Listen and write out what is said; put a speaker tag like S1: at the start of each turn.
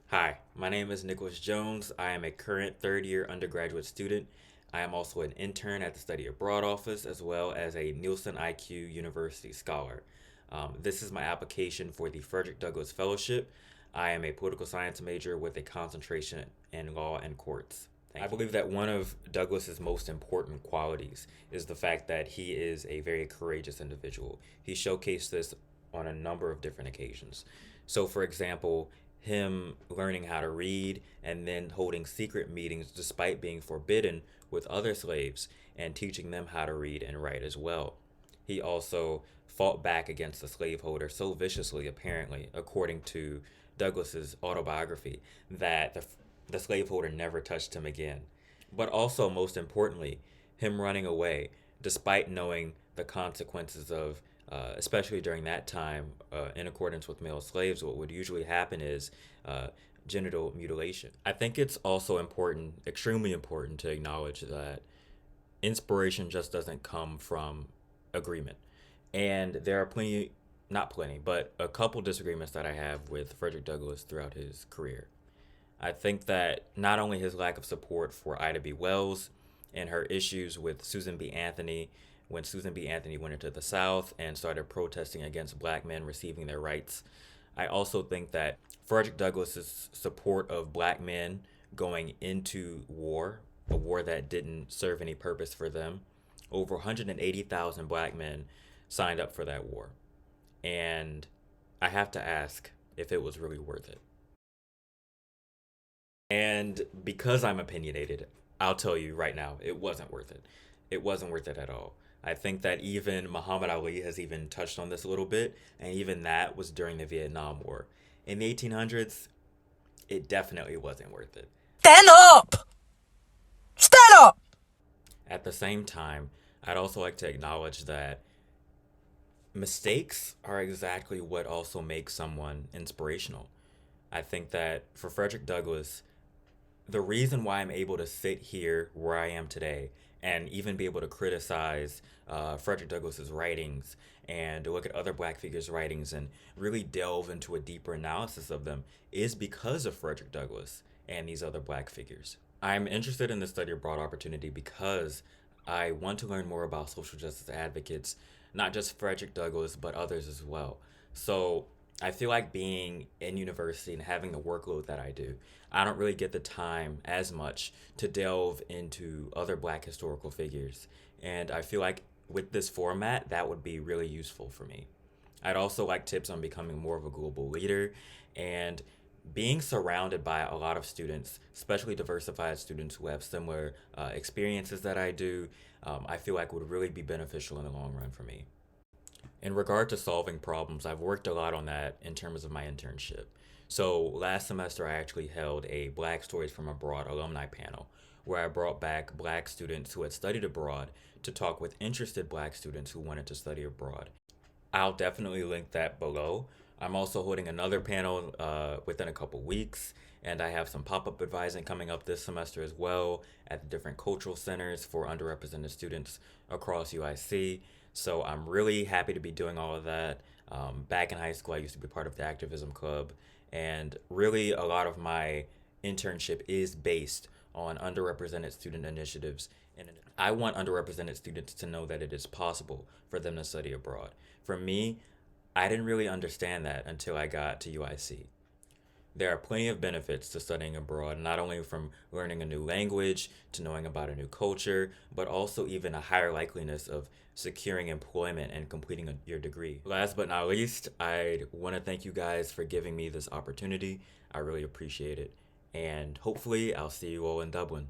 S1: Hi, my name is Nicholas Jones. I am a current third year undergraduate student. I am also an intern at the Study Abroad office as well as a Nielsen IQ University scholar. This is my application for the Frederick Douglass Fellowship. I am a political science major with a concentration in law and courts. I believe that one of Douglas's most important qualities is the fact that he is a very courageous individual. He showcased this on a number of different occasions. So, for example, him learning how to read and then holding secret meetings despite being forbidden with other slaves and teaching them how to read and write as well. He also fought back against the slaveholder so viciously, apparently, according to Douglas's autobiography, that the slaveholder never touched him again. But also, most importantly, him running away, despite knowing the consequences of, especially during that time, in accordance with male slaves, what would usually happen is uh, genital mutilation. I think it's also important, extremely important, to acknowledge that inspiration just doesn't come from agreement. And there are plenty, not plenty, but a couple disagreements that I have with Frederick Douglass throughout his career. I think that not only his lack of support for Ida B. Wells and her issues with Susan B. Anthony when Susan B. Anthony went into the South and started protesting against black men receiving their rights. I also think that Frederick Douglass's support of black men going into war, a war that didn't serve any purpose for them, over 180,000 black men signed up for that war. And I have to ask if it was really worth it. And because I'm opinionated, I'll tell you right now, it wasn't worth it. It wasn't worth it at all. I think that even Muhammad Ali has even touched on this a little bit, and even that was during the Vietnam War. In the 1800s, it definitely wasn't worth it.
S2: Stand up! Stand up!
S1: At the same time, I'd also like to acknowledge that mistakes are exactly what also makes someone inspirational. I think that for Frederick Douglass, the reason why I'm able to sit here where I am today and even be able to criticize Frederick Douglass's writings and to look at other black figures' writings and really delve into a deeper analysis of them is because of Frederick Douglass and these other black figures. I'm interested in the study abroad opportunity because I want to learn more about social justice advocates, not just Frederick Douglass, but others as well. So I feel like being in university and having the workload that I do, I don't really get the time as much to delve into other black historical figures. And I feel like with this format, that would be really useful for me. I'd also like tips on becoming more of a global leader and being surrounded by a lot of students, especially diversified students who have similar experiences that I do, I feel like would really be beneficial in the long run for me. In regard to solving problems, I've worked a lot on that in terms of my internship. So last semester, I actually held a Black Stories from Abroad alumni panel where I brought back black students who had studied abroad to talk with interested black students who wanted to study abroad. I'll definitely link that below. I'm also holding another panel within a couple weeks, and I have some pop up advising coming up this semester as well at the different cultural centers for underrepresented students across UIC. So I'm really happy to be doing all of that. Back in high school, I used to be part of the activism club, and really a lot of my internship is based on underrepresented student initiatives. And I want underrepresented students to know that it is possible for them to study abroad. For me, I didn't really understand that until I got to UIC. There are plenty of benefits to studying abroad, not only from learning a new language to knowing about a new culture, but also even a higher likeliness of securing employment and completing your degree. Last but not least, I want to thank you guys for giving me this opportunity. I really appreciate it. And hopefully, I'll see you all in Dublin.